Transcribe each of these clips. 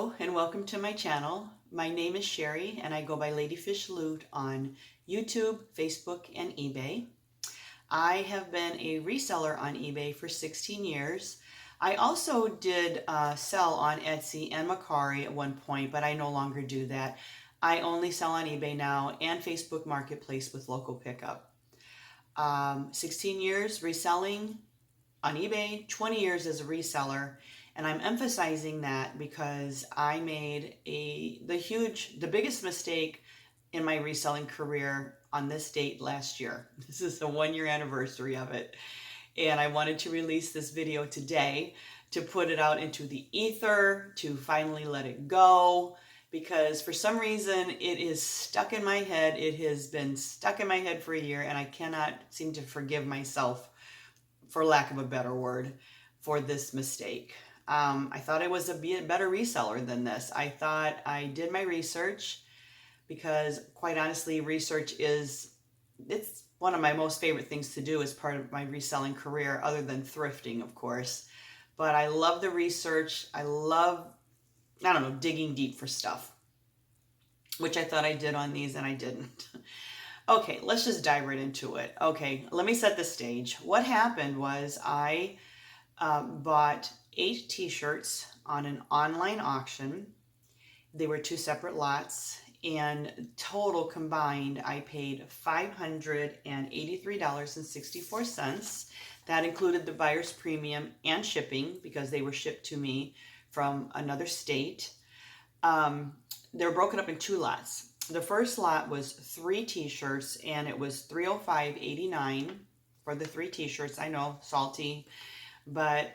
Hello and welcome to my channel. My name is Sherry and I go by Ladyfish Loot on YouTube, Facebook, and eBay. I have been a reseller on eBay for 16 years. I also did sell on Etsy and Mercari at one point, but I no longer do that. I only sell on eBay now and Facebook Marketplace with local pickup. 16 years reselling on eBay, 20 years as a reseller. And I'm emphasizing that because I made the biggest mistake in my reselling career on this date last year. This is the 1-year anniversary of it. And I wanted to release this video today to put it out into the ether, to finally let it go, because for some reason it is stuck in my head. It has been stuck in my head for a year and I cannot seem to forgive myself, for lack of a better word, for this mistake. I thought I was a better reseller than this. I thought I did my research because, quite honestly, it's one of my most favorite things to do as part of my reselling career, other than thrifting, of course. But I love the research. I love, digging deep for stuff, which I thought I did on these and I didn't. Okay, let's just dive right into it. Okay, let me set the stage. What happened was I bought 8 t-shirts on an online auction. They were 2 separate lots, and total combined I paid $583.64. That included the buyer's premium and shipping because they were shipped to me from another state. They were broken up in 2 lots. The first lot was 3 t-shirts and it was $305.89 for the 3 t-shirts. I know, salty, but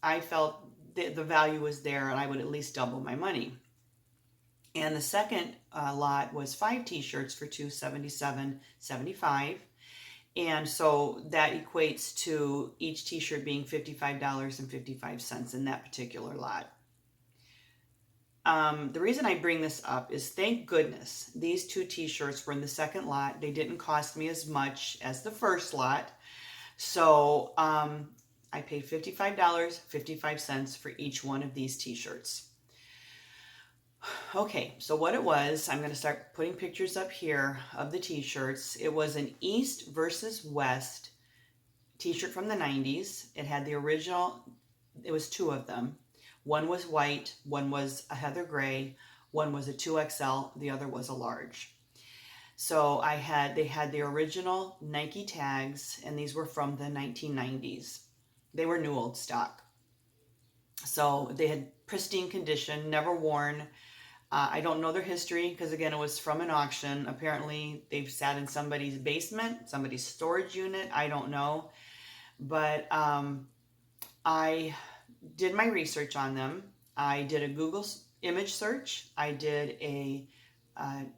I felt the value was there and I would at least double my money. And the second lot was 5 t-shirts for $277.75. And so that equates to each t-shirt being $55.55 in that particular lot. The reason I bring this up is, thank goodness these 2 t-shirts were in the second lot. They didn't cost me as much as the first lot. So I paid $55.55 for each one of these t-shirts. Okay, so what it was, I'm going to start putting pictures up here of the t-shirts. It was an East versus West t-shirt from the 90s. It had the original, it was 2 of them. One was white, one was a heather gray, one was a 2XL, the other was a large. So they had the original Nike tags, and these were from the 1990s. They were new old stock. So they had pristine condition, never worn. I don't know their history because, again, it was from an auction. Apparently, they've sat in somebody's basement, somebody's storage unit. I don't know. But I did my research on them. I did a Google image search. I did a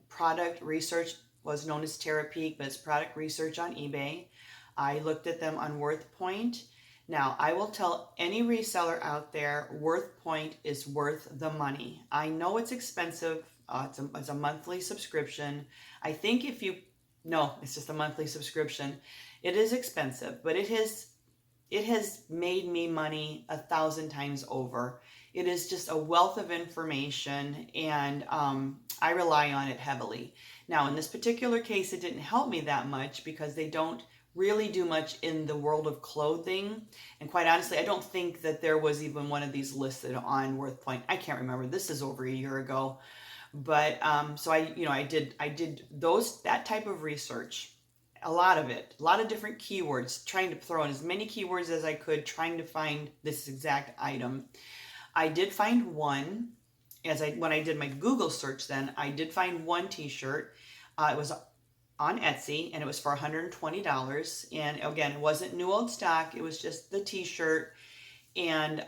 product research, was known as Terapeak, but it's product research on eBay. I looked at them on WorthPoint. Now, I will tell any reseller out there, WorthPoint is worth the money. I know it's expensive. It's a monthly subscription. I think it's just a monthly subscription. It is expensive, but it has made me money 1,000 times over. It is just a wealth of information, and I rely on it heavily. Now, in this particular case, it didn't help me that much because they don't really do much in the world of clothing. And quite honestly, I don't think that there was even one of these listed on WorthPoint. I can't remember. This is over a year ago. But so I did that type of research. A lot of different keywords, trying to throw in as many keywords as I could, trying to find this exact item. I did find one, when I did my Google search then, I did find one t-shirt. It was on Etsy and it was for $120. And again, it wasn't new old stock, it was just the t-shirt. And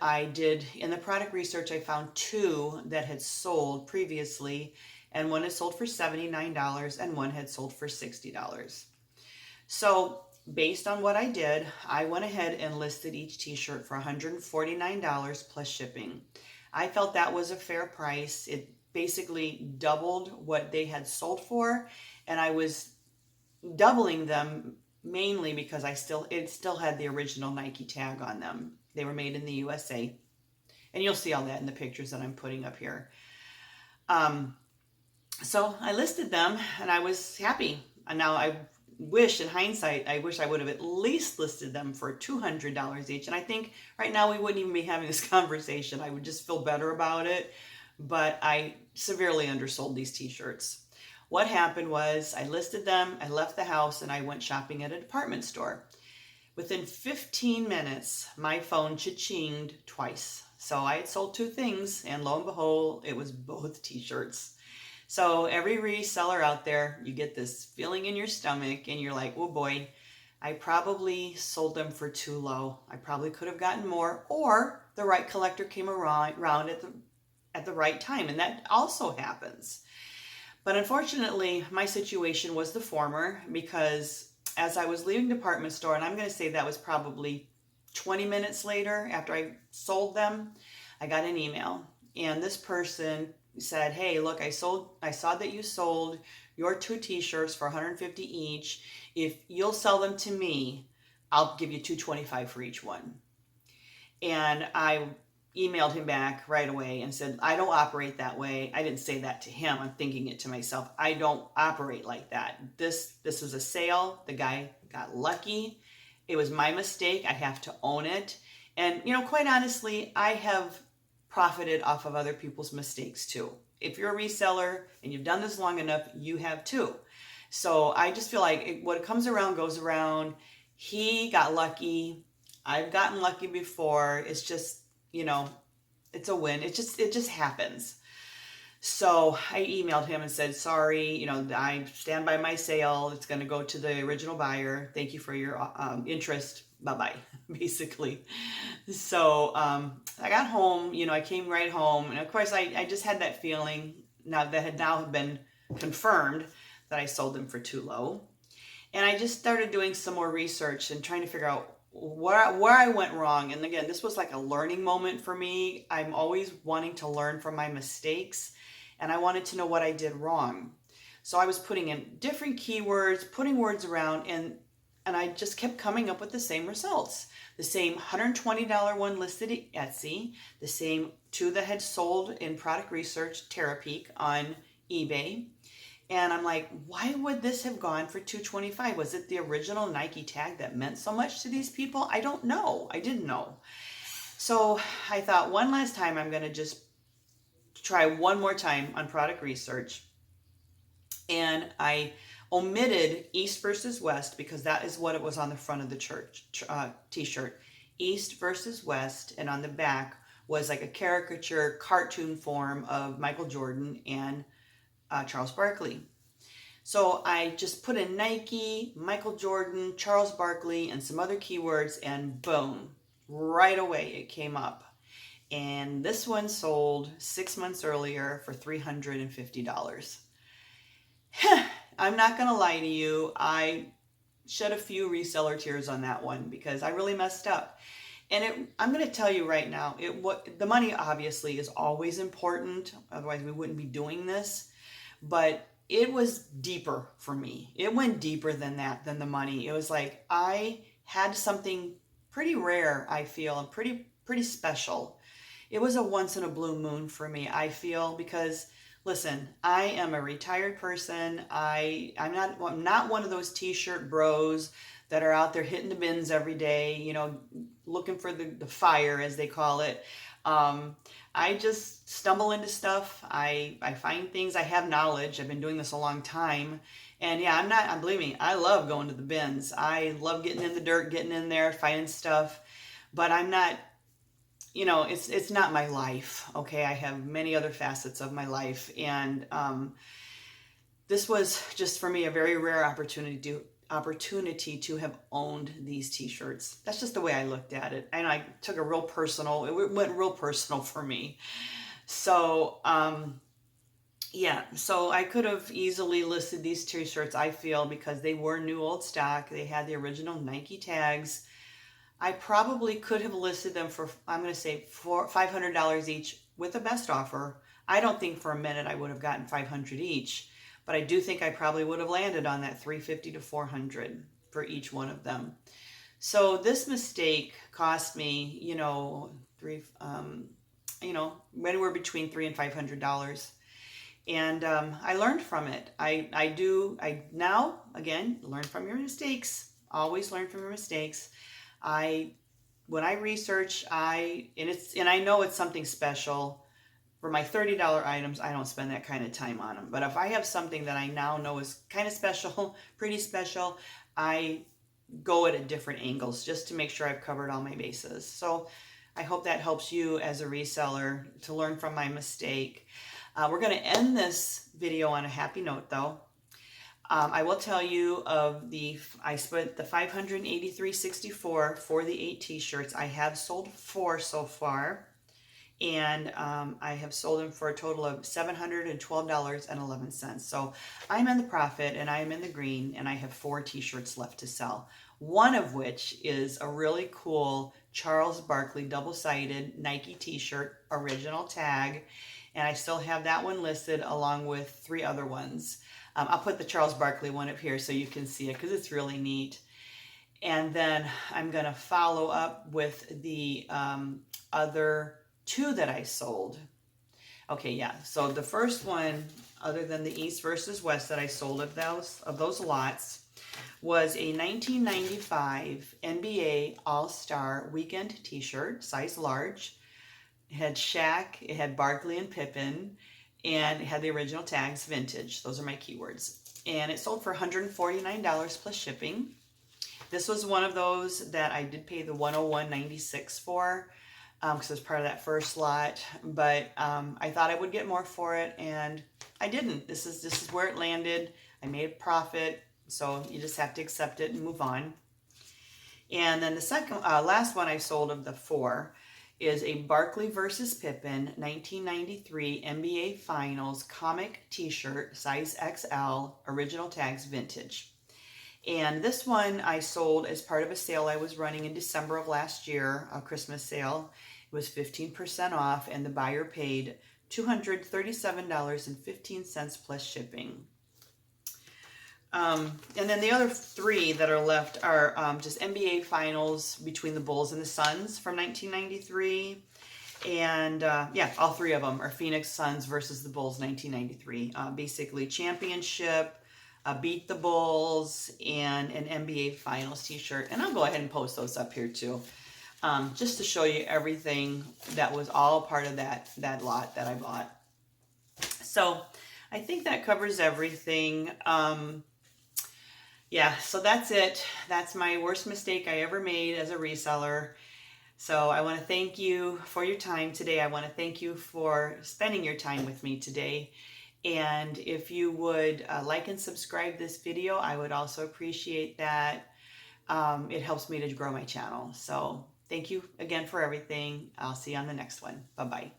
in the product research, I found 2 that had sold previously, and one had sold for $79 and one had sold for $60. So based on what I did, I went ahead and listed each t-shirt for $149 plus shipping. I felt that was a fair price. It basically doubled what they had sold for, and I was doubling them mainly because it still had the original Nike tag on them. They were made in the USA. And you'll see all that in the pictures that I'm putting up here. So I listed them and I was happy. And now I wish, in hindsight, I wish I would have at least listed them for $200 each. And I think right now we wouldn't even be having this conversation. I would just feel better about it. But I severely undersold these t-shirts. What happened was I listed them, I left the house, and I went shopping at a department store. Within 15 minutes, my phone cha-chinged twice. So I had sold two things, and lo and behold, it was both t-shirts. So every reseller out there, you get this feeling in your stomach, and you're like, oh boy, I probably sold them for too low. I probably could have gotten more, or the right collector came around at the right time, and that also happens. But unfortunately, my situation was the former, because as I was leaving the department store, and I'm going to say that was probably 20 minutes later after I sold them, I got an email. And this person said, hey, look, I saw that you sold your two t-shirts for $150 each. If you'll sell them to me, I'll give you $225 for each one. And I emailed him back right away and said, I don't operate that way. I didn't say that to him. I'm thinking it to myself. I don't operate like that. This was a sale. The guy got lucky. It was my mistake. I have to own it. And, quite honestly, I have profited off of other people's mistakes too. If you're a reseller and you've done this long enough, you have too. So I just feel like what comes around goes around. He got lucky. I've gotten lucky before. It's just, it's a win. It just happens. So I emailed him and said, sorry, I stand by my sale. It's going to go to the original buyer. Thank you for your interest. Bye-bye, basically. So I got home, I came right home. And of course, I just had that feeling that had now been confirmed that I sold them for too low. And I just started doing some more research and trying to figure out where I went wrong. And again, this was like a learning moment for me. I'm always wanting to learn from my mistakes, and I wanted to know what I did wrong. So I was putting in different keywords, putting words around, and I just kept coming up with the same results. The same $120 one listed at Etsy, the same two that had sold in product research, Terapeak on eBay. And I'm like, why would this have gone for $225? Was it the original Nike tag that meant so much to these people? I don't know. I didn't know. So I thought one last time I'm going to just try one more time on product research. And I omitted East versus West because that is what it was on the front of the t-shirt. East versus West, and on the back was like a caricature cartoon form of Michael Jordan and Charles Barkley. So I just put in Nike, Michael Jordan, Charles Barkley, and some other keywords, and boom, right away it came up. And this one sold 6 months earlier for $350. I'm not going to lie to you. I shed a few reseller tears on that one because I really messed up. And I'm going to tell you right now, the money obviously is always important. Otherwise, we wouldn't be doing this. But it was deeper for me. It went deeper than that, than the money. It was like I had something pretty rare, I feel, and pretty special. It was a once in a blue moon for me, I feel, because listen, I am a retired person. I'm not one of those t-shirt bros that are out there hitting the bins every day, looking for the fire, as they call it. I just stumble into stuff. I find things. I have knowledge. I've been doing this a long time. And yeah, believe me, I love going to the bins. I love getting in the dirt, getting in there, finding stuff. But I'm not, it's not my life. Okay. I have many other facets of my life. And this was just for me a very rare opportunity to have owned these t-shirts. That's just the way I looked at it. And I took it went real personal for me. So, so I could have easily listed these t-shirts, I feel, because they were new old stock. They had the original Nike tags. I probably could have listed them for, I'm going to say, $500 each with the best offer. I don't think for a minute I would have gotten $500 each. But I do think I probably would have landed on that $350 to $400 for each one of them. So this mistake cost me, you know, anywhere between $300 and $500. And I learned from it. I now, again, learn from your mistakes. Always learn from your mistakes. I When I research, and I know it's something special. For my $30 items, I don't spend that kind of time on them. But if I have something that I now know is kind of special, pretty special, I go at different angles just to make sure I've covered all my bases. So I hope that helps you as a reseller to learn from my mistake. We're going to end this video on a happy note, though. I will tell you I spent the $583.64 for the 8 t-shirts. I have sold 4 so far, and I have sold them for a total of $712.11. So I'm in the profit, and I am in the green, and I have 4 t-shirts left to sell. One of which is a really cool Charles Barkley double-sided Nike t-shirt, original tag, and I still have that one listed along with 3 other ones. I'll put the Charles Barkley one up here so you can see it because it's really neat. And then I'm going to follow up with the other 2 that I sold. Okay, yeah. So the first one, other than the East versus West that I sold of those lots, was a 1995 NBA All-Star Weekend t-shirt, size large. It had Shaq, it had Barkley and Pippen, and it had the original tags, vintage. Those are my keywords. And it sold for $149 plus shipping. This was one of those that I did pay the $101.96 for, because it was part of that first lot. But I thought I would get more for it, and I didn't. This is where it landed. I made a profit, so you just have to accept it and move on. And then the second, last one I sold of the 4 is a Barkley versus Pippen 1993 NBA Finals comic t-shirt, size XL, original tags, vintage. And this one I sold as part of a sale I was running in December of last year, a Christmas sale. It was 15% off, and the buyer paid $237.15 plus shipping. And then the other 3 that are left are just NBA Finals between the Bulls and the Suns from 1993. And yeah, all 3 of them are Phoenix Suns versus the Bulls 1993. Basically championship, beat the Bulls, and an NBA Finals t-shirt. And I'll go ahead and post those up here too, just to show you everything that was all part of that lot that I bought. So I think that covers everything. Yeah, so that's it. That's my worst mistake I ever made as a reseller. So I want to thank you for your time today. I want to thank you for spending your time with me today. And if you would like and subscribe this video, I would also appreciate that. It helps me to grow my channel. So thank you again for everything. I'll see you on the next one. Bye-bye.